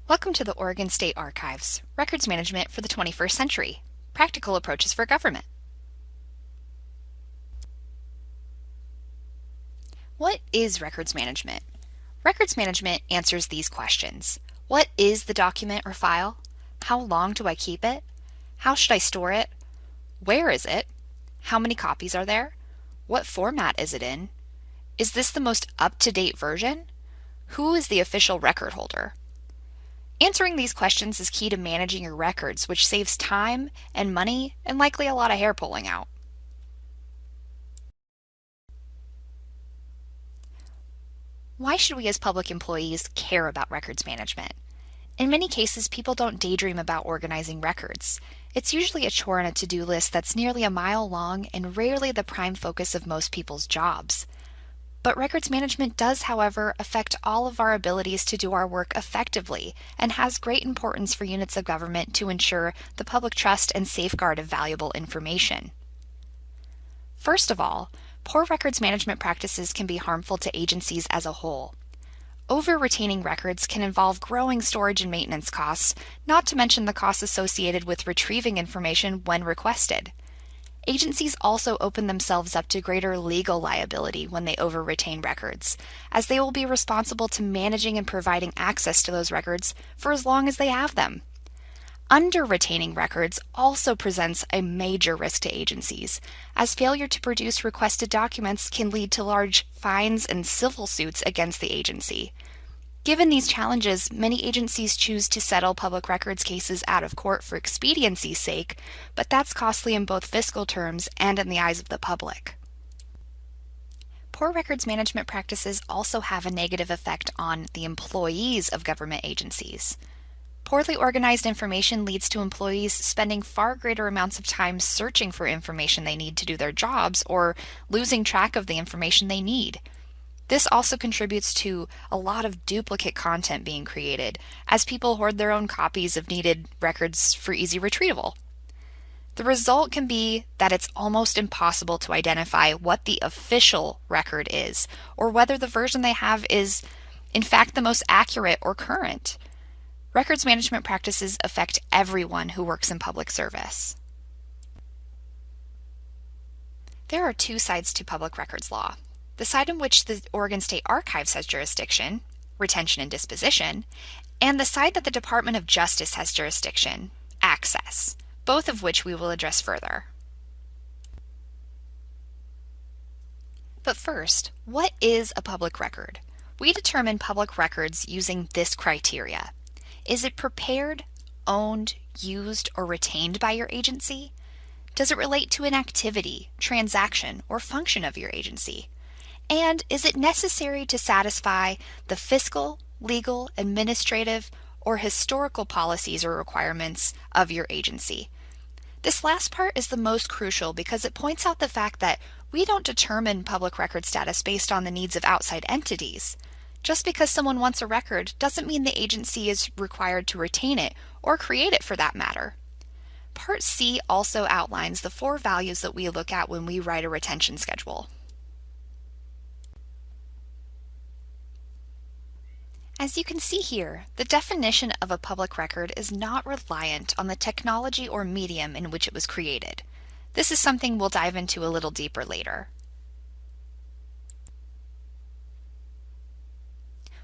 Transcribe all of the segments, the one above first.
Welcome to the Oregon State Archives, Records Management for the 21st Century, Practical Approaches for Government. What is records management? Records management answers these questions. What is the document or file? How long do I keep it? How should I store it? Where is it? How many copies are there? What format is it in? Is this the most up-to-date version? Who is the official record holder? Answering these questions is key to managing your records, which saves time and money and likely a lot of hair pulling out. Why should we as public employees care about records management? In many cases, people don't daydream about organizing records. It's usually a chore on a to-do list that's nearly a mile long and rarely the prime focus of most people's jobs. But records management does, however, affect all of our abilities to do our work effectively and has great importance for units of government to ensure the public trust and safeguard of valuable information. First of all, poor records management practices can be harmful to agencies as a whole. Over-retaining records can involve growing storage and maintenance costs, not to mention the costs associated with retrieving information when requested. Agencies also open themselves up to greater legal liability when they over-retain records, as they will be responsible to managing and providing access to those records for as long as they have them. Under-retaining records also presents a major risk to agencies, as failure to produce requested documents can lead to large fines and civil suits against the agency. Given these challenges, many agencies choose to settle public records cases out of court for expediency's sake, but that's costly in both fiscal terms and in the eyes of the public. Poor records management practices also have a negative effect on the employees of government agencies. Poorly organized information leads to employees spending far greater amounts of time searching for information they need to do their jobs or losing track of the information they need. This also contributes to a lot of duplicate content being created, as people hoard their own copies of needed records for easy retrieval. The result can be that it's almost impossible to identify what the official record is, or whether the version they have is, in fact, the most accurate or current. Records management practices affect everyone who works in public service. There are two sides to public records law. The side in which the Oregon State Archives has jurisdiction, retention and disposition, and the side that the Department of Justice has jurisdiction, access, both of which we will address further. But first, what is a public record? We determine public records using this criteria. Is it prepared, owned, used, or retained by your agency? Does it relate to an activity, transaction, or function of your agency? And is it necessary to satisfy the fiscal, legal, administrative, or historical policies or requirements of your agency? This last part is the most crucial because it points out the fact that we don't determine public record status based on the needs of outside entities. Just because someone wants a record doesn't mean the agency is required to retain it or create it for that matter. Part C also outlines the 4 values that we look at when we write a retention schedule. As you can see here, the definition of a public record is not reliant on the technology or medium in which it was created. This is something we'll dive into a little deeper later.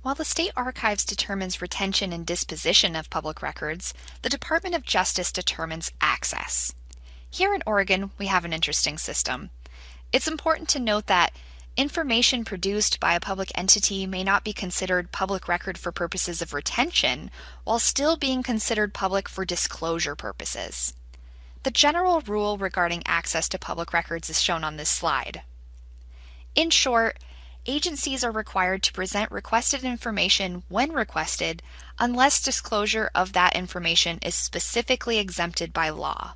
While the State Archives determines retention and disposition of public records, the Department of Justice determines access. Here in Oregon, we have an interesting system. It's important to note that information produced by a public entity may not be considered public record for purposes of retention, while still being considered public for disclosure purposes. The general rule regarding access to public records is shown on this slide. In short, agencies are required to present requested information when requested, unless disclosure of that information is specifically exempted by law.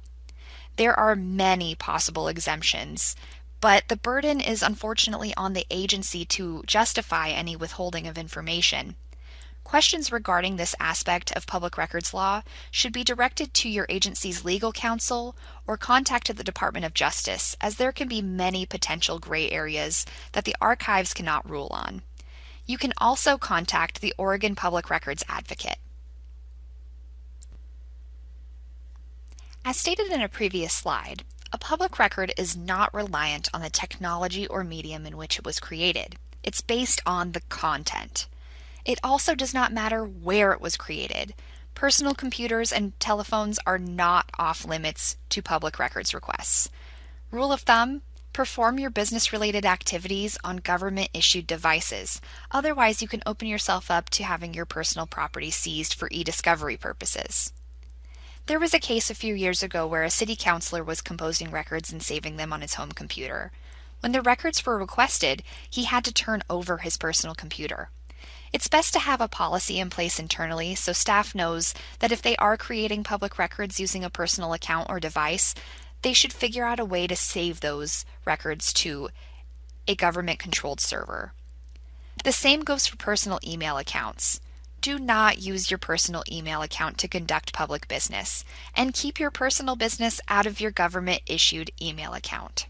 There are many possible exemptions, but the burden is unfortunately on the agency to justify any withholding of information. Questions regarding this aspect of public records law should be directed to your agency's legal counsel or contact the Department of Justice, as there can be many potential gray areas that the archives cannot rule on. You can also contact the Oregon Public Records Advocate. As stated in a previous slide, a public record is not reliant on the technology or medium in which it was created. It's based on the content. It also does not matter where it was created. Personal computers and telephones are not off limits to public records requests. Rule of thumb: perform your business-related activities on government-issued devices. Otherwise, you can open yourself up to having your personal property seized for e-discovery purposes. There was a case a few years ago where a city councilor was composing records and saving them on his home computer. When the records were requested, he had to turn over his personal computer. It's best to have a policy in place internally so staff knows that if they are creating public records using a personal account or device, they should figure out a way to save those records to a government-controlled server. The same goes for personal email accounts. Do not use your personal email account to conduct public business, and keep your personal business out of your government-issued email account.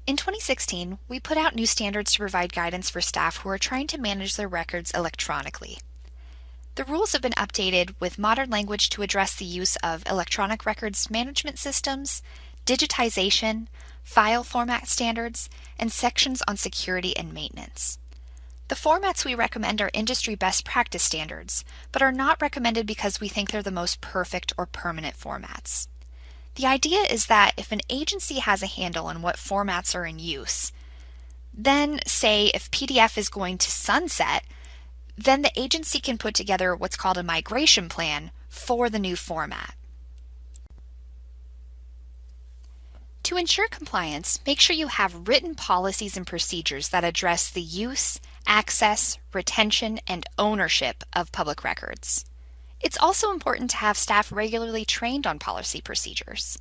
In 2016, we put out new standards to provide guidance for staff who are trying to manage their records electronically. The rules have been updated with modern language to address the use of electronic records management systems, digitization, file format standards, and sections on security and maintenance. The formats we recommend are industry best practice standards, but are not recommended because we think they're the most perfect or permanent formats. The idea is that if an agency has a handle on what formats are in use, then say if PDF is going to sunset, then the agency can put together what's called a migration plan for the new format. To ensure compliance, make sure you have written policies and procedures that address the use, access, retention, and ownership of public records. It's also important to have staff regularly trained on policy procedures.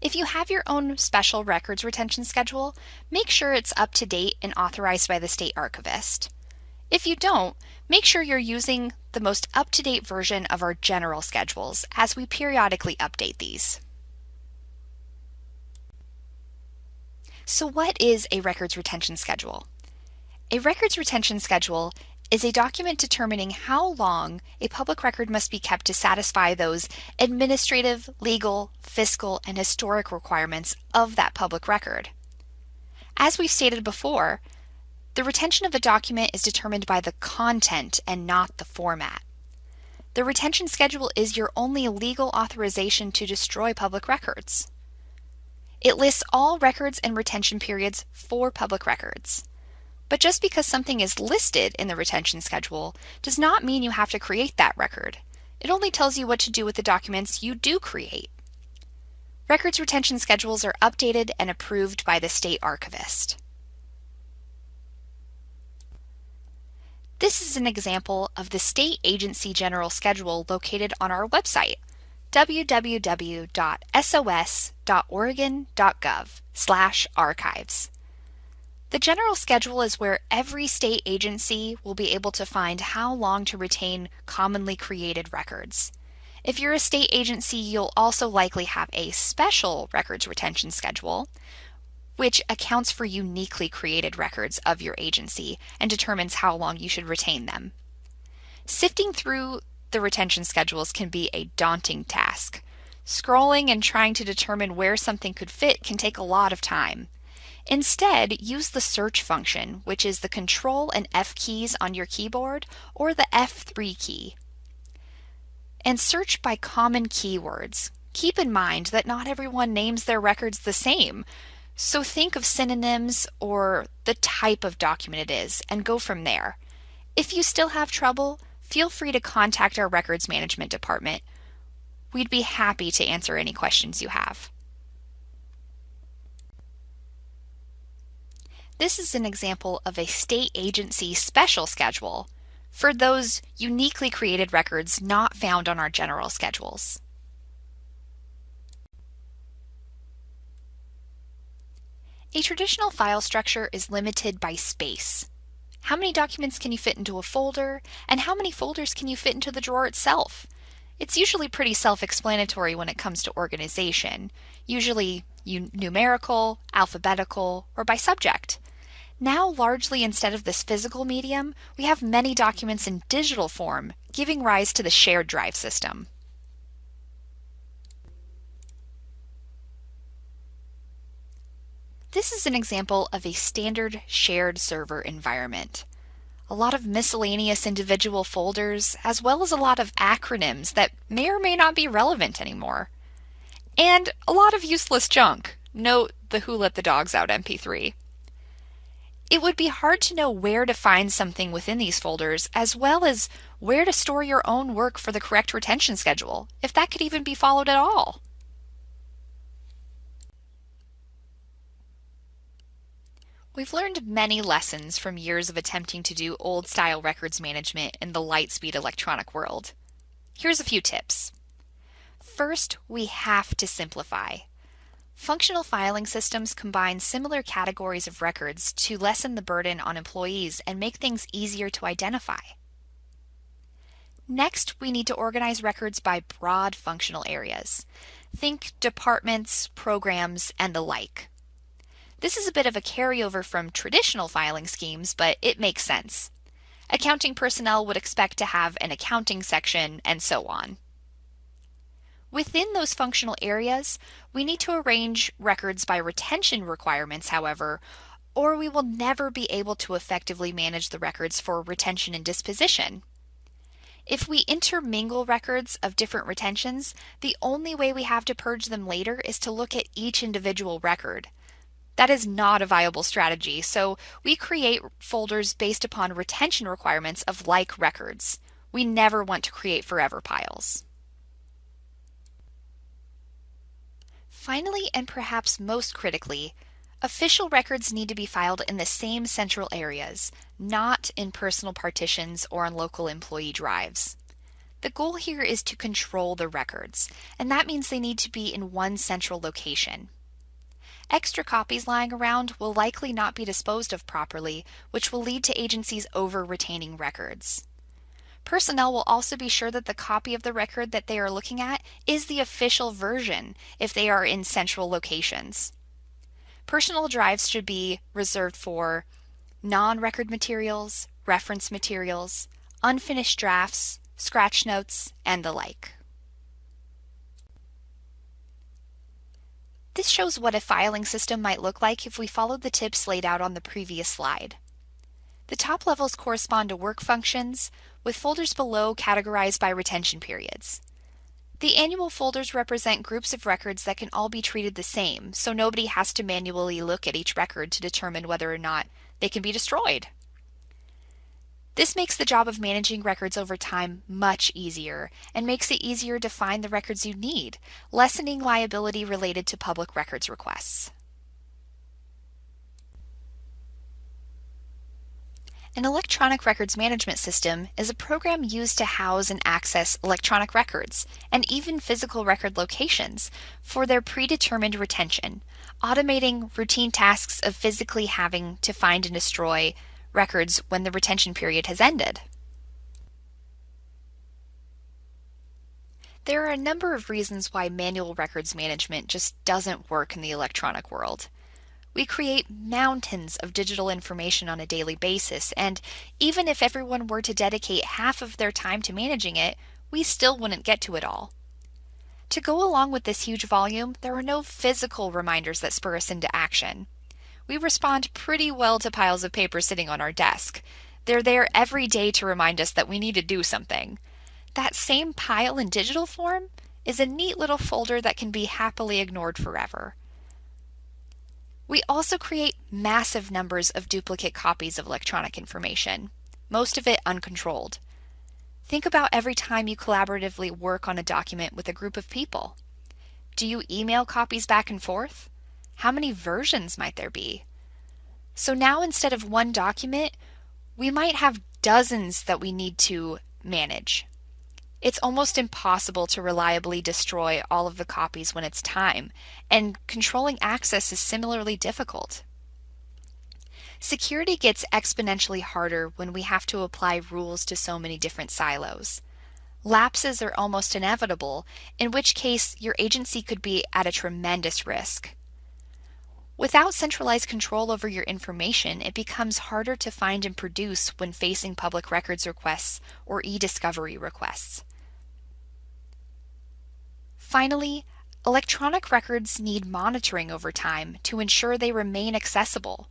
If you have your own special records retention schedule, make sure it's up to date and authorized by the state archivist. If you don't, make sure you're using the most up-to-date version of our general schedules, as we periodically update these. So what is a records retention schedule? A records retention schedule is a document determining how long a public record must be kept to satisfy those administrative, legal, fiscal, and historic requirements of that public record. As we've stated before, the retention of a document is determined by the content and not the format. The retention schedule is your only legal authorization to destroy public records. It lists all records and retention periods for public records. But just because something is listed in the retention schedule does not mean you have to create that record. It only tells you what to do with the documents you do create. Records retention schedules are updated and approved by the state archivist. This is an example of the state agency general schedule located on our website, www.sos.oregon.gov/archives. The general schedule is where every state agency will be able to find how long to retain commonly created records. If you're a state agency, you'll also likely have a special records retention schedule, which accounts for uniquely created records of your agency and determines how long you should retain them. Sifting through the retention schedules can be a daunting task. Scrolling and trying to determine where something could fit can take a lot of time. Instead, use the search function, which is the Control and F keys on your keyboard, or the F3 key, and search by common keywords. Keep in mind that not everyone names their records the same, so think of synonyms or the type of document it is and go from there. If you still have trouble, feel free to contact our records management department. We'd be happy to answer any questions you have. This is an example of a state agency special schedule for those uniquely created records not found on our general schedules. A traditional file structure is limited by space. How many documents can you fit into a folder, and how many folders can you fit into the drawer itself? It's usually pretty self-explanatory when it comes to organization, usually numerical, alphabetical, or by subject. Now, largely instead of this physical medium, we have many documents in digital form, giving rise to the shared drive system. This is an example of a standard shared server environment. A lot of miscellaneous individual folders, as well as a lot of acronyms that may or may not be relevant anymore. And a lot of useless junk. Note the Who Let the Dogs Out MP3. It would be hard to know where to find something within these folders, as well as where to store your own work for the correct retention schedule, if that could even be followed at all. We've learned many lessons from years of attempting to do old-style records management in the light-speed electronic world. Here's a few tips. First, we have to simplify. Functional filing systems combine similar categories of records to lessen the burden on employees and make things easier to identify. Next, we need to organize records by broad functional areas. Think departments, programs, and the like. This is a bit of a carryover from traditional filing schemes, but it makes sense. Accounting personnel would expect to have an accounting section, and so on. Within those functional areas, we need to arrange records by retention requirements, however, or we will never be able to effectively manage the records for retention and disposition. If we intermingle records of different retentions, the only way we have to purge them later is to look at each individual record. That is not a viable strategy, so we create folders based upon retention requirements of like records. We never want to create forever piles. Finally, and perhaps most critically, official records need to be filed in the same central areas, not in personal partitions or on local employee drives. The goal here is to control the records, and that means they need to be in one central location. Extra copies lying around will likely not be disposed of properly, which will lead to agencies over-retaining records. Personnel will also be sure that the copy of the record that they are looking at is the official version if they are in central locations. Personal drives should be reserved for non-record materials, reference materials, unfinished drafts, scratch notes, and the like. This shows what a filing system might look like if we followed the tips laid out on the previous slide. The top levels correspond to work functions, with folders below categorized by retention periods. The annual folders represent groups of records that can all be treated the same, so nobody has to manually look at each record to determine whether or not they can be destroyed. This makes the job of managing records over time much easier and makes it easier to find the records you need, lessening liability related to public records requests. An electronic records management system is a program used to house and access electronic records and even physical record locations for their predetermined retention, automating routine tasks of physically having to find and destroy records when the retention period has ended. There are a number of reasons why manual records management just doesn't work in the electronic world. We create mountains of digital information on a daily basis, and even if everyone were to dedicate half of their time to managing it, we still wouldn't get to it all. To go along with this huge volume, there are no physical reminders that spur us into action. We respond pretty well to piles of paper sitting on our desk. They're there every day to remind us that we need to do something. That same pile in digital form is a neat little folder that can be happily ignored forever. We also create massive numbers of duplicate copies of electronic information, most of it uncontrolled. Think about every time you collaboratively work on a document with a group of people. Do you email copies back and forth? How many versions might there be? So now instead of one document, we might have dozens that we need to manage. It's almost impossible to reliably destroy all of the copies when it's time, and controlling access is similarly difficult. Security gets exponentially harder when we have to apply rules to so many different silos. Lapses are almost inevitable, in which case your agency could be at a tremendous risk. Without centralized control over your information, it becomes harder to find and produce when facing public records requests or e-discovery requests. Finally, electronic records need monitoring over time to ensure they remain accessible.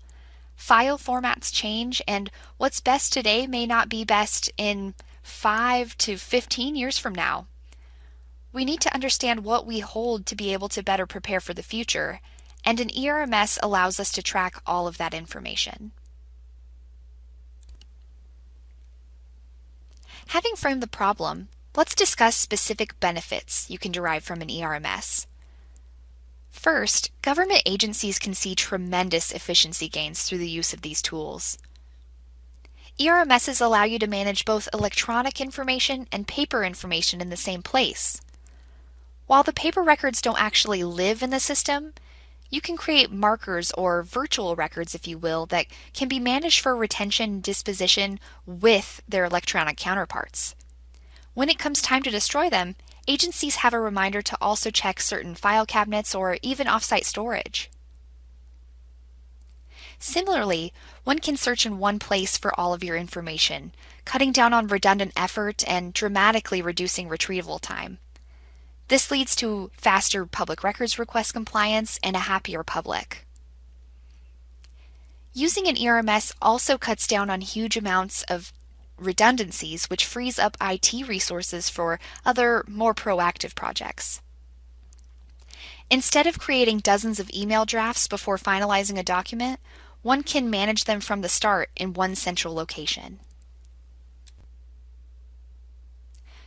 File formats change, and what's best today may not be best in 5 to 15 years from now. We need to understand what we hold to be able to better prepare for the future, and an ERMS allows us to track all of that information. Having framed the problem, let's discuss specific benefits you can derive from an ERMS. First, government agencies can see tremendous efficiency gains through the use of these tools. ERMSs allow you to manage both electronic information and paper information in the same place. While the paper records don't actually live in the system, you can create markers or virtual records, if you will, that can be managed for retention and disposition with their electronic counterparts. When it comes time to destroy them, agencies have a reminder to also check certain file cabinets or even offsite storage. Similarly, one can search in one place for all of your information, cutting down on redundant effort and dramatically reducing retrieval time. This leads to faster public records request compliance and a happier public. Using an ERMS also cuts down on huge amounts of redundancies, which frees up IT resources for other, more proactive projects. Instead of creating dozens of email drafts before finalizing a document, one can manage them from the start in one central location.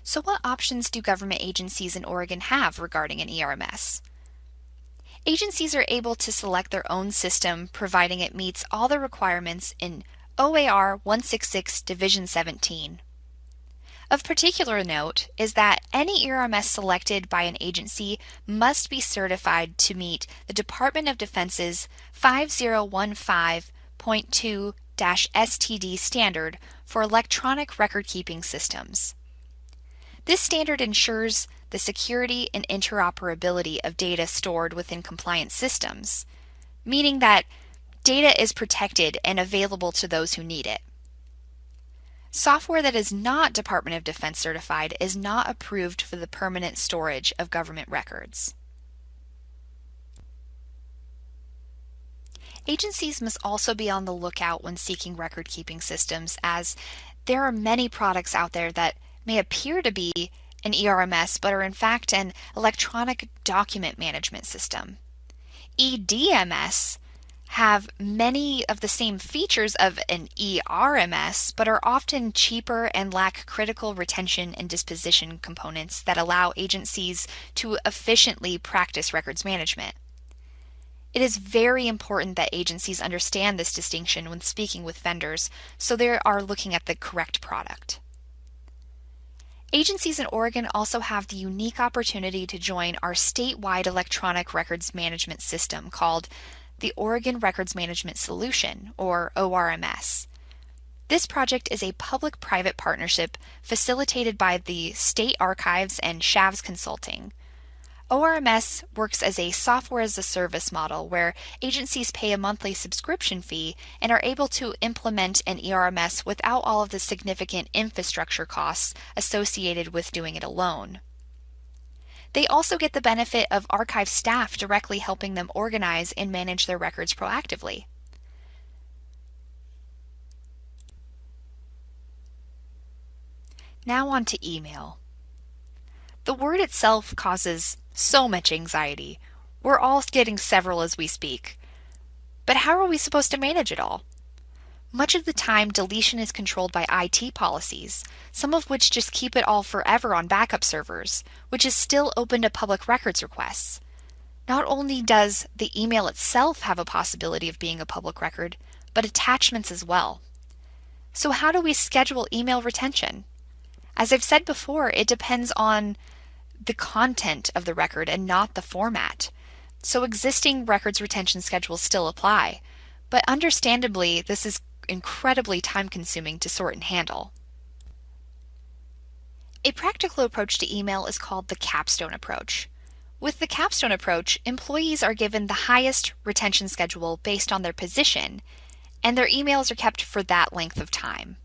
So what options do government agencies in Oregon have regarding an ERMS? Agencies are able to select their own system, providing it meets all the requirements in OAR 166 Division 17. Of particular note is that any ERMS selected by an agency must be certified to meet the Department of Defense's 5015.2-STD standard for electronic record-keeping systems. This standard ensures the security and interoperability of data stored within compliant systems, meaning that data is protected and available to those who need it. Software that is not Department of Defense certified is not approved for the permanent storage of government records. Agencies must also be on the lookout when seeking record-keeping systems, as there are many products out there that may appear to be an ERMS but are in fact an electronic document management system. EDMS have many of the same features of an ERMS but are often cheaper and lack critical retention and disposition components that allow agencies to efficiently practice records management. It is very important that agencies understand this distinction when speaking with vendors so they are looking at the correct product. Agencies in Oregon also have the unique opportunity to join our statewide electronic records management system called the Oregon Records Management Solution, or ORMS. This project is a public-private partnership facilitated by the State Archives and Shavs Consulting. ORMS works as a software-as-a-service model where agencies pay a monthly subscription fee and are able to implement an ERMS without all of the significant infrastructure costs associated with doing it alone. They also get the benefit of archive staff directly helping them organize and manage their records proactively. Now on to email. The word itself causes so much anxiety. We're all getting several as we speak. But how are we supposed to manage it all? Much of the time, deletion is controlled by IT policies, some of which just keep it all forever on backup servers, which is still open to public records requests. Not only does the email itself have a possibility of being a public record, but attachments as well. So how do we schedule email retention? As I've said before, it depends on the content of the record and not the format. So existing records retention schedules still apply, but understandably, this is incredibly time-consuming to sort and handle. A practical approach to email is called the capstone approach. With the capstone approach, employees are given the highest retention schedule based on their position, and their emails are kept for that length of time.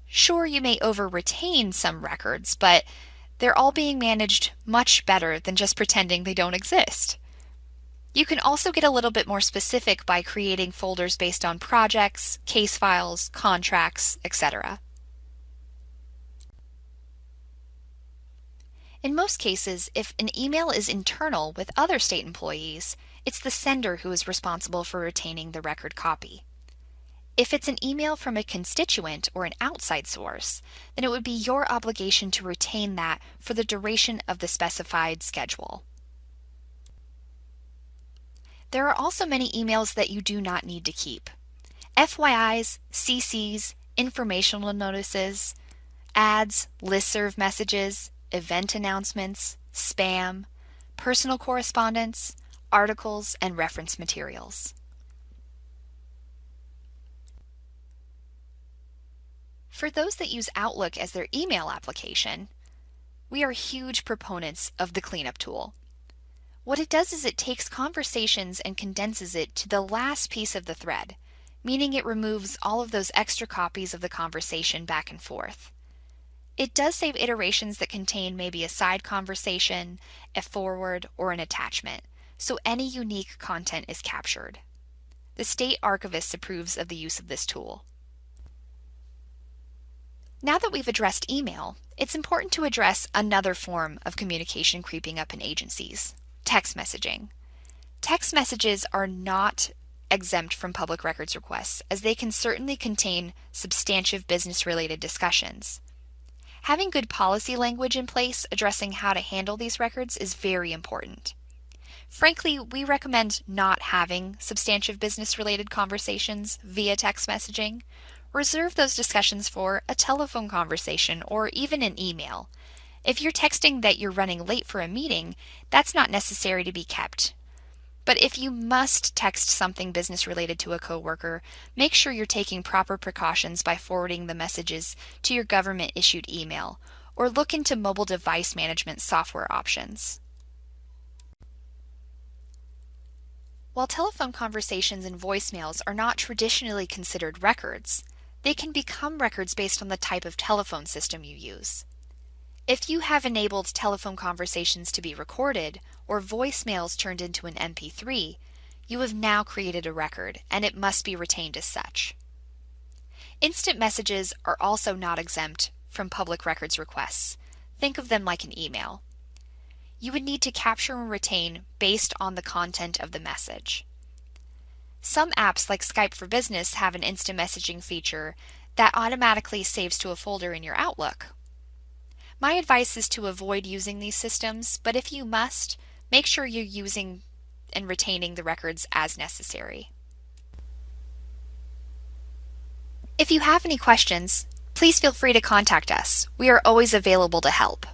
Sure, you may over-retain some records, but they're all being managed much better than just pretending they don't exist. You can also get a little bit more specific by creating folders based on projects, case files, contracts, etc. In most cases, if an email is internal with other state employees, it's the sender who is responsible for retaining the record copy. If it's an email from a constituent or an outside source, then it would be your obligation to retain that for the duration of the specified schedule. There are also many emails that you do not need to keep. FYIs, CCs, informational notices, ads, listserv messages, event announcements, spam, personal correspondence, articles, and reference materials. For those that use Outlook as their email application, we are huge proponents of the cleanup tool. What it does is it takes conversations and condenses it to the last piece of the thread, meaning it removes all of those extra copies of the conversation back and forth. It does save iterations that contain maybe a side conversation, a forward, or an attachment, so any unique content is captured. The state archivist approves of the use of this tool. Now that we've addressed email, it's important to address another form of communication creeping up in agencies: text messaging. Text messages are not exempt from public records requests, as they can certainly contain substantive business-related discussions. Having good policy language in place addressing how to handle these records is very important. Frankly, we recommend not having substantive business-related conversations via text messaging. Reserve those discussions for a telephone conversation or even an email. If you're texting that you're running late for a meeting, that's not necessary to be kept. But if you must text something business related to a coworker, make sure you're taking proper precautions by forwarding the messages to your government-issued email, or look into mobile device management software options. While telephone conversations and voicemails are not traditionally considered records, they can become records based on the type of telephone system you use. If you have enabled telephone conversations to be recorded or voicemails turned into an MP3, you have now created a record, and it must be retained as such. Instant messages are also not exempt from public records requests. Think of them like an email. You would need to capture and retain based on the content of the message. Some apps like Skype for Business have an instant messaging feature that automatically saves to a folder in your Outlook. My advice is to avoid using these systems, but if you must, make sure you're using and retaining the records as necessary. If you have any questions, please feel free to contact us. We are always available to help.